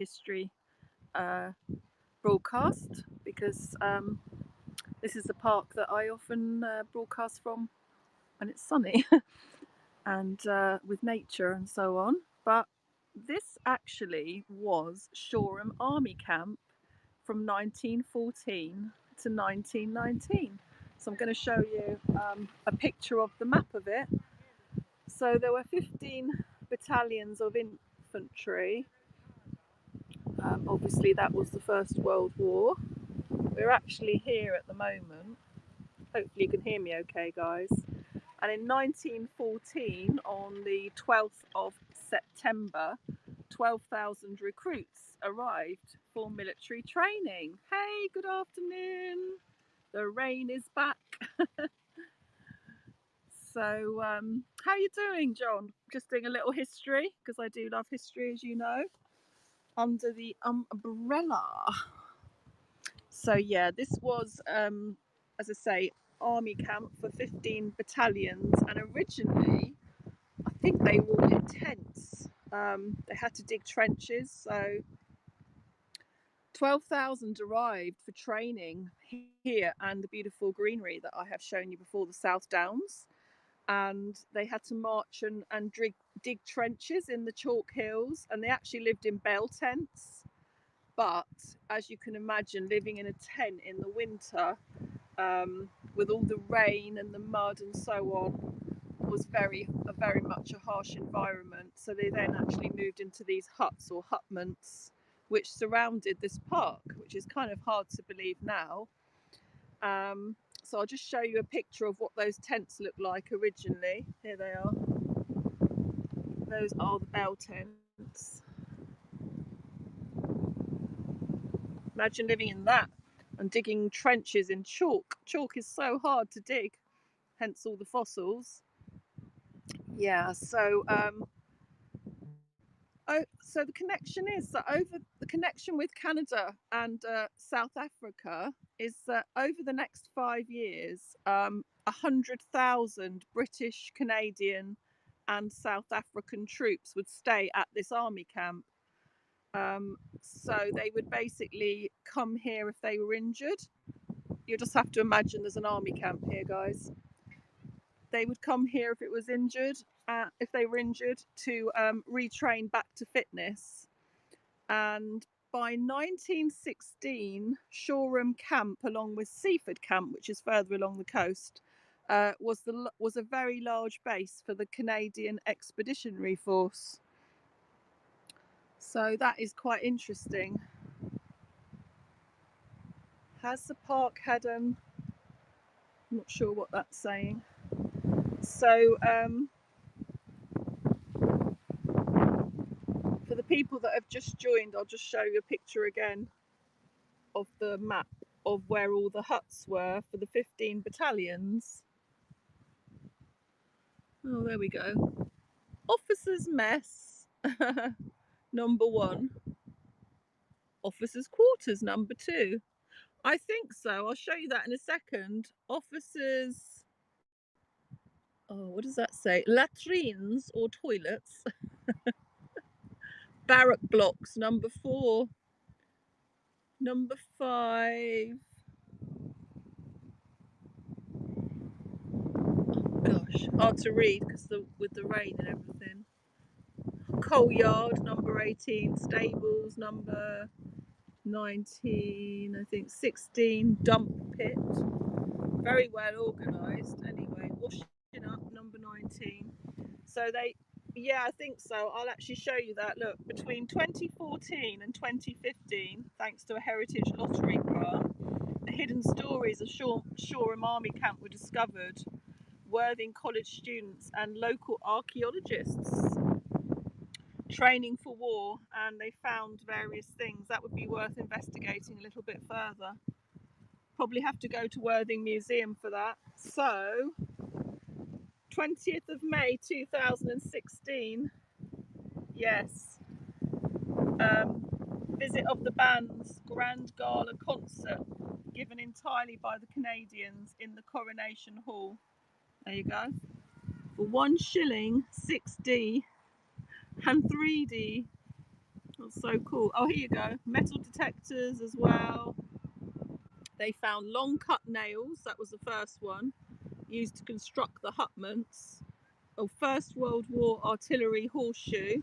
history broadcast, because this is the park that I often broadcast from when it's sunny and with nature and so on. But this actually was Shoreham Army Camp from 1914 to 1919. So I'm going to show you a picture of the map of it. So there were 15 battalions of infantry. Obviously that was the First World War. We're actually here at the moment. Hopefully you can hear me okay, guys. And in 1914, on the 12th of September, 12,000 recruits arrived for military training. Hey, good afternoon. The rain is back. So, how are you doing, John? Just doing a little history, because I do love history, as you know, under the umbrella. So, yeah, this was, as I say, army camp for 15 battalions, and originally I think they were all in tents. They had to dig trenches, so 12,000 arrived for training here and the beautiful greenery that I have shown you before, the South Downs. And they had to march and dig trenches in the chalk hills, and they actually lived in bale tents. But as you can imagine, living in a tent in the winter with all the rain and the mud and so on was very much a harsh environment. So they then actually moved into these huts or hutments which surrounded this park, which is kind of hard to believe now. So I'll just show you a picture of what those tents look like originally. Here they are. Those are the bell tents. Imagine living in that and digging trenches in chalk. Chalk is so hard to dig, hence all the fossils. Yeah, so so the connection is that the connection with Canada and South Africa is that over the next 5 years, 100,000 British, Canadian, and South African troops would stay at this army camp. So they would basically come here if they were injured. You just have to imagine there's an army camp here, guys. They would come here if it was injured, if they were injured, to retrain back to fitness. And by 1916, Shoreham Camp, along with Seaford Camp, which is further along the coast, was a very large base for the Canadian Expeditionary Force. So that is quite interesting. Has the park had I'm not sure what that's saying. So for the people that have just joined, I'll just show you a picture again of the map of where all the huts were for the 15 battalions. Oh, there we go. Officers' mess, number 1. Officers' quarters, number 2. I think so. I'll show you that in a second. Officers, oh, what does that say? Latrines or toilets. Barrack blocks, number 4. Number 5. Gosh, hard to read because with the rain and everything. Coal yard, number 18. Stables, number 19. I think 16. Dump pit. Very well organised. Anyway, washing up, number 19. So yeah, I think so. I'll actually show you that. Look, between 2014 and 2015, thanks to a Heritage Lottery grant, the hidden stories of Shoreham Army Camp were discovered. Worthing College students and local archaeologists training for war, and they found various things that would be worth investigating a little bit further. Probably have to go to Worthing Museum for that. So 20th of May 2016, yes, visit of the band's Grand Gala concert given entirely by the Canadians in the Coronation Hall. There you go. For 1 shilling, 6D and 3D. That's so cool. Oh, here you go. Metal detectors as well. They found long cut nails. That was the first one, used to construct the hutments. A First World War artillery horseshoe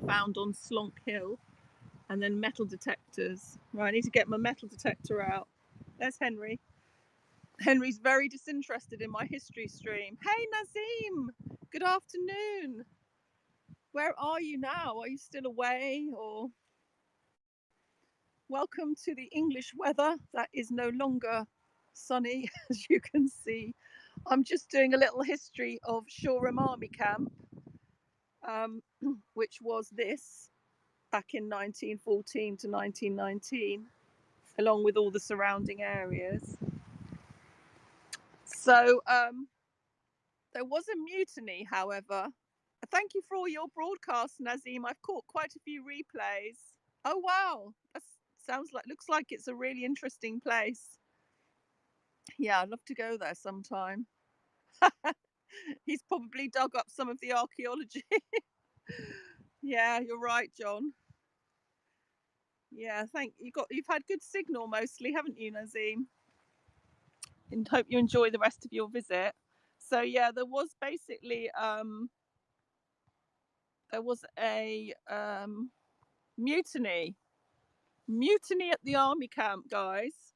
found on Slonk Hill. And then metal detectors. Right, I need to get my metal detector out. There's Henry. Henry's very disinterested in my history stream. Hey, Nazim! Good afternoon. Where are you now? Are you still away or? Welcome to the English weather that is no longer sunny, as you can see. I'm just doing a little history of Shoreham Army Camp, which was this back in 1914 to 1919, along with all the surrounding areas. So there was a mutiny, however. Thank you for all your broadcasts, Nazim. I've caught quite a few replays. Oh wow, that looks like it's a really interesting place. Yeah, I'd love to go there sometime. He's probably dug up some of the archaeology. Yeah, you're right, John. Yeah, you've had good signal mostly, haven't you, Nazim? And hope you enjoy the rest of your visit. So yeah, there was basically there was a mutiny at the army camp, guys.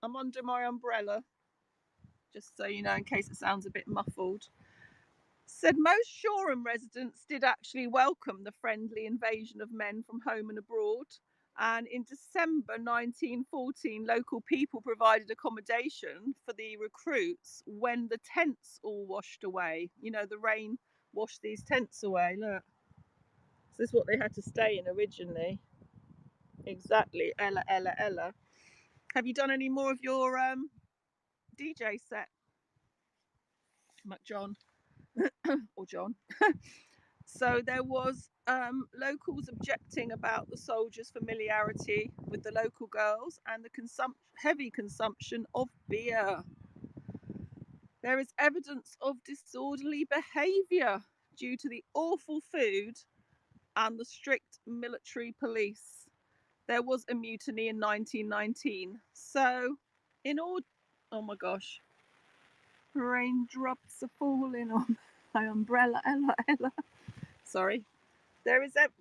I'm under my umbrella, just so you know, in case it sounds a bit muffled. Said most Shoreham residents did actually welcome the friendly invasion of men from home and abroad. And in December 1914, local people provided accommodation for the recruits when the tents all washed away. You know, the rain washed these tents away. Look, this is what they had to stay in originally. Exactly. Ella, Ella, Ella. Have you done any more of your DJ set, John? Or John? So there was locals objecting about the soldiers' familiarity with the local girls and the heavy consumption of beer. There is evidence of disorderly behaviour due to the awful food and the strict military police. There was a mutiny in 1919. So, in order, oh my gosh, raindrops are falling on my umbrella, Ella, Ella. Sorry.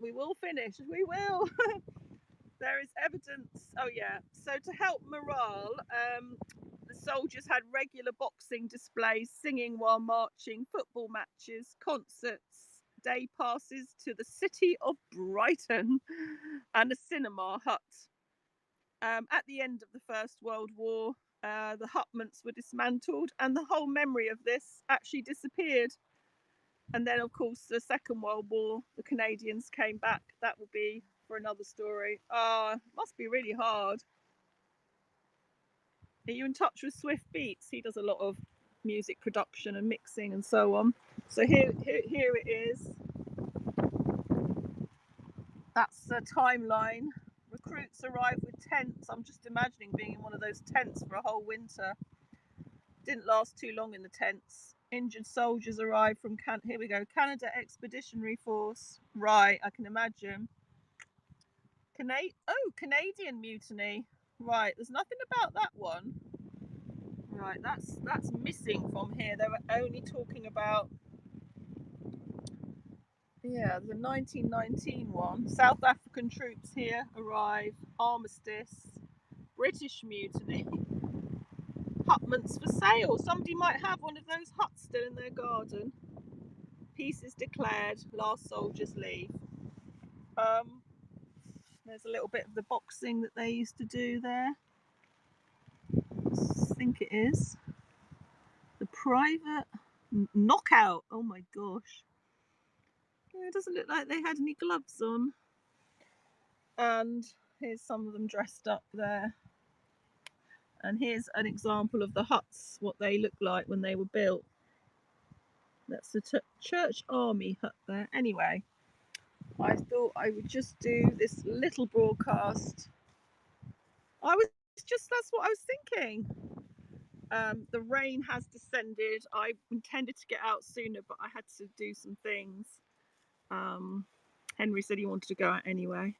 We will finish. We will. There is evidence. Oh yeah. So to help morale, the soldiers had regular boxing displays, singing while marching, football matches, concerts, day passes to the city of Brighton, and a cinema hut. At the end of the First World War, the hutments were dismantled, and the whole memory of this actually disappeared. And then, of course, the Second World War, the Canadians came back. That will be for another story. Must be really hard. Are you in touch with Swift Beats? He does a lot of music production and mixing and so on. So here it is. That's the timeline. Recruits arrive with tents. I'm just imagining being in one of those tents for a whole winter. Didn't last too long in the tents. Injured soldiers arrived from here we go, Canada Expeditionary Force. Right, I can imagine. Canadian mutiny. Right, there's nothing about that one. Right, that's missing from here. They were only talking about the 1919 one. South African troops here arrive. Armistice. British mutiny. Hutments for sale. Somebody might have one of those huts still in their garden. Peace is declared. Last soldiers leave. There's a little bit of the boxing that they used to do there. I think it is. The private knockout. Oh my gosh. Yeah, it doesn't look like they had any gloves on. And here's some of them dressed up there. And here's an example of the huts, what they look like when they were built. That's the Church Army hut there. Anyway, I thought I would just do this little broadcast. That's what I was thinking. The rain has descended. I intended to get out sooner, but I had to do some things. Henry said he wanted to go out anyway.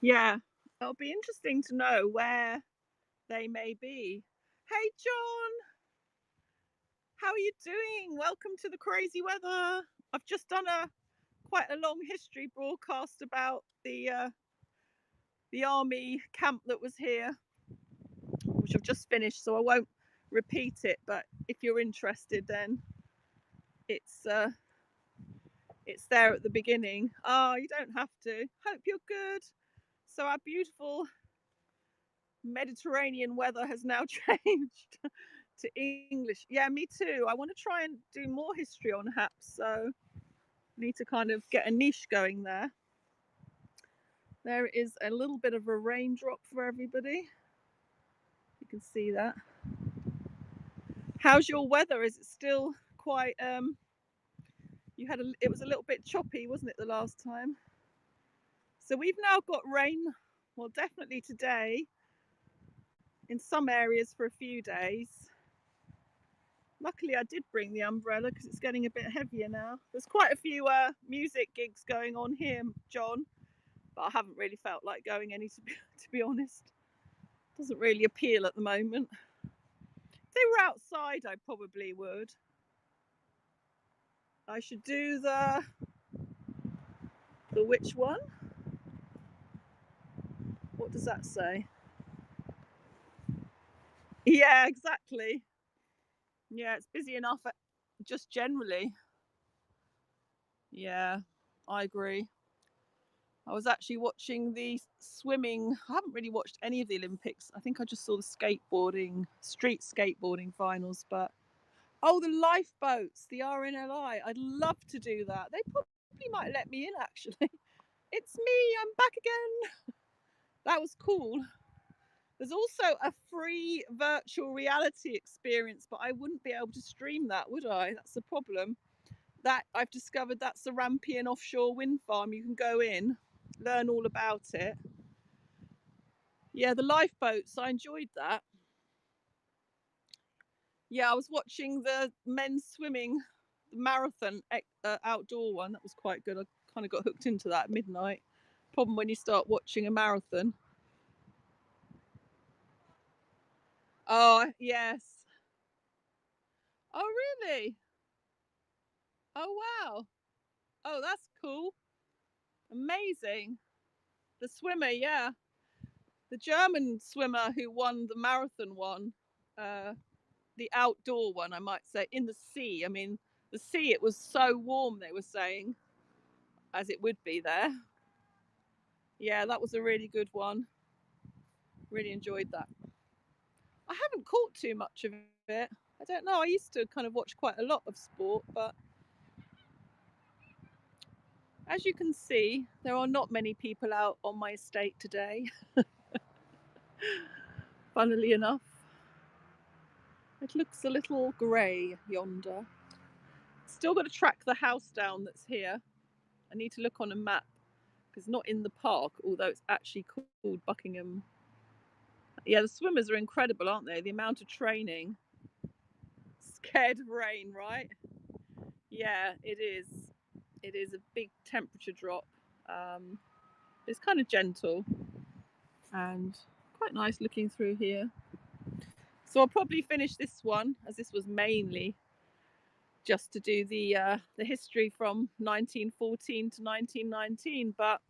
Yeah, it'll be interesting to know where they may be. Hey, John, how are you doing? Welcome to the crazy weather. I've just done a quite a long history broadcast about the army camp that was here, which I've just finished, so I won't repeat it. But if you're interested, then it's uh, it's there at the beginning. Oh, you don't have to. Hope you're good. So our beautiful Mediterranean weather has now changed to English. Yeah, me too. I want to try and do more history on Happs, so need to kind of get a niche going there. There is a little bit of a raindrop for everybody. You can see that. How's your weather? Is it still quite it was a little bit choppy, wasn't it, the last time? So we've now got rain, well, definitely today in some areas for a few days. Luckily I did bring the umbrella because it's getting a bit heavier now. There's quite a few music gigs going on here, John, but I haven't really felt like going any to be honest. Doesn't really appeal at the moment. If they were outside I probably would. I should do the which one? What does that say? Yeah, exactly. Yeah, it's busy enough just generally. Yeah, I agree. I was actually watching the swimming. I haven't really watched any of the Olympics. I think I just saw the street skateboarding finals. But oh, the lifeboats, the RNLI. I'd love to do that. They probably might let me in actually. It's me, I'm back again. That was cool. There's also a free virtual reality experience, but I wouldn't be able to stream that, would I? That's the problem. That I've discovered that's a Rampion offshore wind farm. You can go in, learn all about it. Yeah, the lifeboats, I enjoyed that. Yeah, I was watching the men's swimming marathon outdoor one. That was quite good. I kind of got hooked into that at midnight. Problem when you start watching a marathon. Oh, yes. Oh, really? Oh, wow. Oh, that's cool. Amazing. The swimmer, yeah. The German swimmer who won the marathon one, uh, the outdoor one, I might say, in the sea. I mean, the sea, it was so warm, they were saying, as it would be there. Yeah, that was a really good one. Really enjoyed that. I haven't caught too much of it. I don't know. I used to kind of watch quite a lot of sport, but as you can see, there are not many people out on my estate today, funnily enough. It looks a little grey yonder. Still got to track the house down that's here. I need to look on a map because it's not in the park, although it's actually called Buckingham. Yeah, the swimmers are incredible, aren't they? The amount of training. Scared of rain, right? Yeah, it is. It is a big temperature drop. Um, it's kind of gentle and quite nice looking through here. So I'll probably finish this one as this was mainly just to do the history from 1914 to 1919. But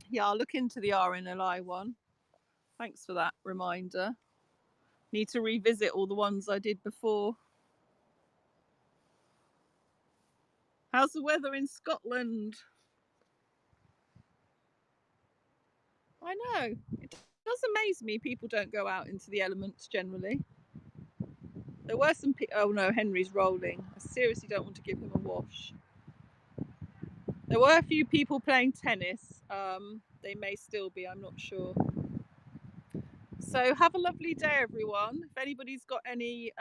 yeah, I'll look into the RNLI one. Thanks for that reminder. Need to revisit all the ones I did before. How's the weather in Scotland? I know. It does amaze me people don't go out into the elements generally. There were some people. Oh no, Henry's rolling. I seriously don't want to give him a wash. There were a few people playing tennis. They may still be, I'm not sure. So have a lovely day, everyone. If anybody's got any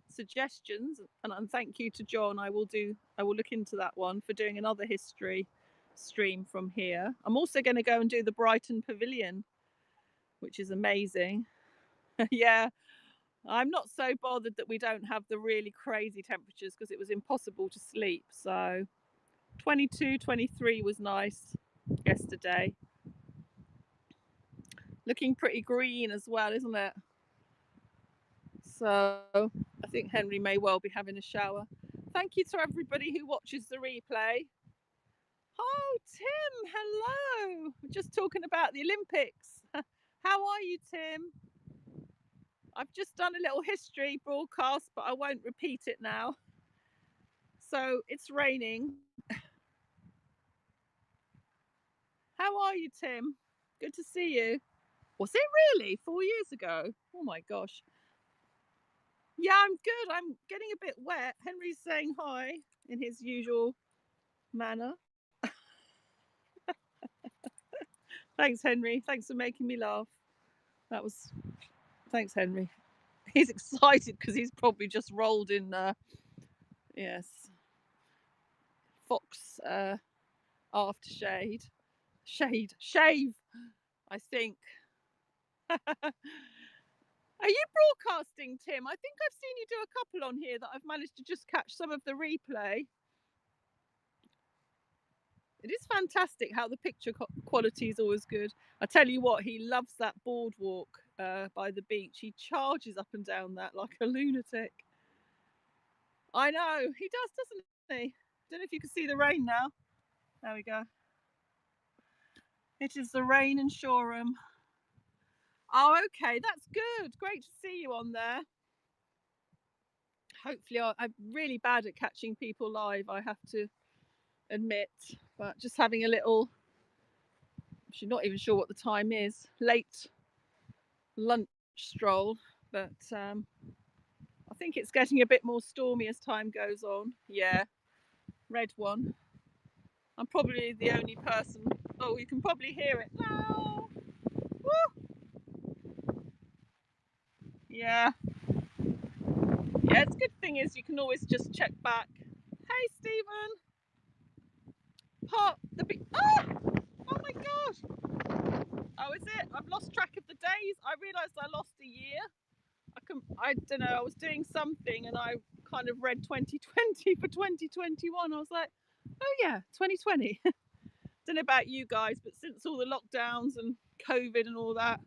suggestions, and thank you to John, I will look into that one for doing another history stream from here. I'm also going to go and do the Brighton Pavilion, which is amazing. Yeah, I'm not so bothered that we don't have the really crazy temperatures because it was impossible to sleep. So 22, 23 was nice yesterday. Looking pretty green as well, isn't it? So I think Henry may well be having a shower. Thank you to everybody who watches the replay. Oh, Tim, hello. We're just talking about the Olympics. How are you, Tim? I've just done a little history broadcast, but I won't repeat it now. So it's raining. How are you, Tim? Good to see you. Was it really 4 years ago? Oh my gosh. Yeah, I'm good. I'm getting a bit wet. Henry's saying hi in his usual manner. Thanks, Henry. Thanks for making me laugh. Thanks, Henry. He's excited because he's probably just rolled in, yes, Fox aftershave. Shave, I think. Are you broadcasting, Tim? I think I've seen you do a couple on here that I've managed to just catch some of the replay. It is fantastic how the picture quality is always good. I tell you what, he loves that boardwalk by the beach. He charges up and down that like a lunatic. I know, he does, doesn't he? Don't know if you can see the rain now. There we go. It is the rain in Shoreham. Oh, okay, that's good. Great to see you on there. Hopefully, I'm really bad at catching people live, I have to admit, but just having a little, I'm not even sure what the time is, late lunch stroll, but I think it's getting a bit more stormy as time goes on. Yeah, red one. I'm probably the only person. Oh, you can probably hear it now. Woo! Yeah. Yeah, it's a good thing is you can always just check back. Hey, Stephen. Oh my gosh. Oh, is it? I've lost track of the days. I realised I lost a year. I don't know. I was doing something and I kind of read 2020 for 2021. I was like, oh yeah, 2020. Don't know about you guys, but since all the lockdowns and COVID and all that,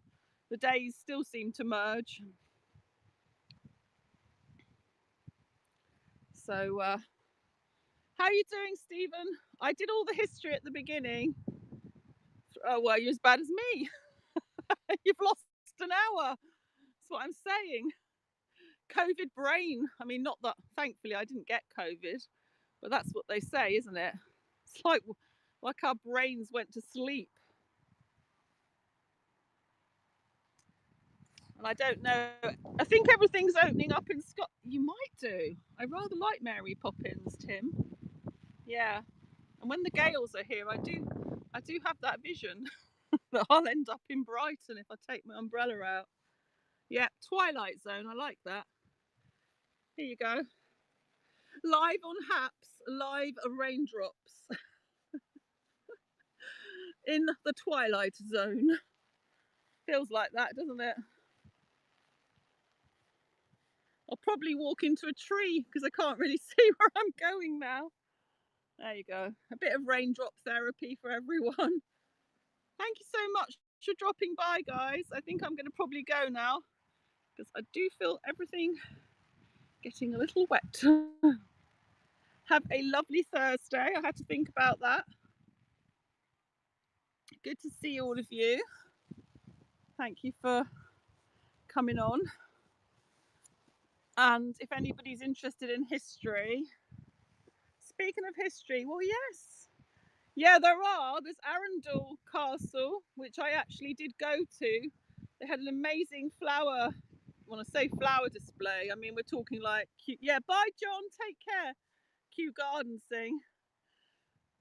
the days still seem to merge. So, how are you doing, Stephen? I did all the history at the beginning. Oh, well, you're as bad as me. You've lost an hour. That's what I'm saying. COVID brain. I mean, not that, thankfully, I didn't get COVID, but that's what they say, isn't it? It's like our brains went to sleep. And I don't know. I think everything's opening up in Scotland. You might do. I rather like Mary Poppins, Tim. Yeah. And when the Gales are here, I do have that vision that I'll end up in Brighton if I take my umbrella out. Yeah, Twilight Zone. I like that. Here you go. Live on Happs, live raindrops in the Twilight Zone. Feels like that, doesn't it? I'll probably walk into a tree because I can't really see where I'm going now. There you go. A bit of raindrop therapy for everyone. Thank you so much for dropping by, guys. I think I'm going to probably go now because I do feel everything getting a little wet. Have a lovely Thursday. I had to think about that. Good to see all of you. Thank you for coming on. And if anybody's interested in history, speaking of history, well, yes. Yeah, there's Arundel Castle, which I actually did go to. They had an amazing flower display. I mean, we're talking like cute. Yeah, bye John, take care. Kew Gardens thing.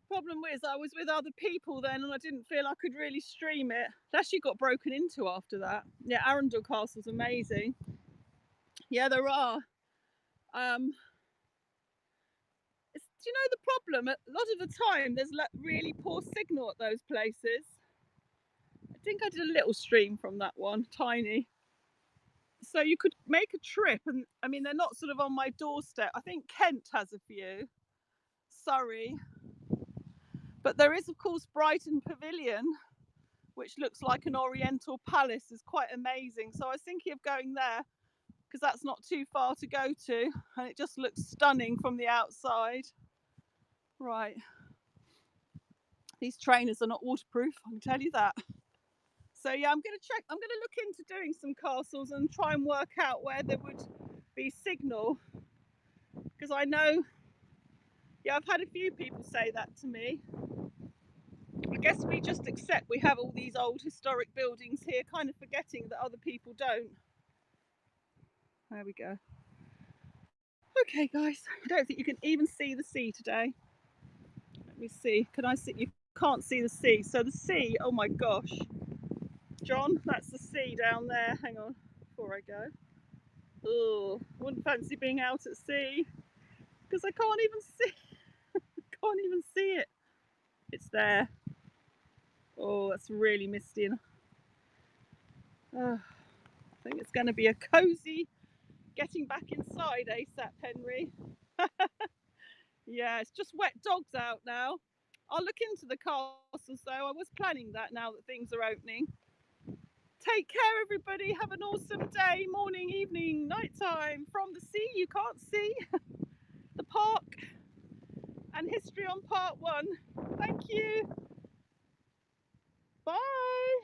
Problem is I was with other people then and I didn't feel I could really stream it. It actually got broken into after that. Yeah, Arundel Castle's amazing. Yeah, there are. Do you know the problem? A lot of the time there's really poor signal at those places. I think I did a little stream from that one, tiny. So you could make a trip, and I mean, they're not sort of on my doorstep. I think Kent has a few. Surrey. But there is, of course, Brighton Pavilion, which looks like an Oriental palace. Is quite amazing. So I was thinking of going there because that's not too far to go to, and it just looks stunning from the outside. Right. These trainers are not waterproof, I can tell you that. So yeah, I'm going to look into doing some castles and try and work out where there would be signal, because I know, yeah, I've had a few people say that to me. I guess we just accept we have all these old historic buildings here, kind of forgetting that other people don't. There we go. Okay, guys, I don't think you can even see the sea today. Let me see. Can I see? You can't see the sea. So the sea, oh my gosh. John, that's the sea down there. Hang on, before I go. Oh, wouldn't fancy being out at sea because I can't even see. Can't even see it. It's there. Oh, that's really misty. I think it's going to be a cozy getting back inside ASAP, Henry. Yeah, it's just wet dogs out now. I'll look into the castles though. I was planning that now that things are opening. Take care, everybody. Have an awesome day, morning, evening, nighttime. From the sea, you can't see the park and history on part 1. Thank you.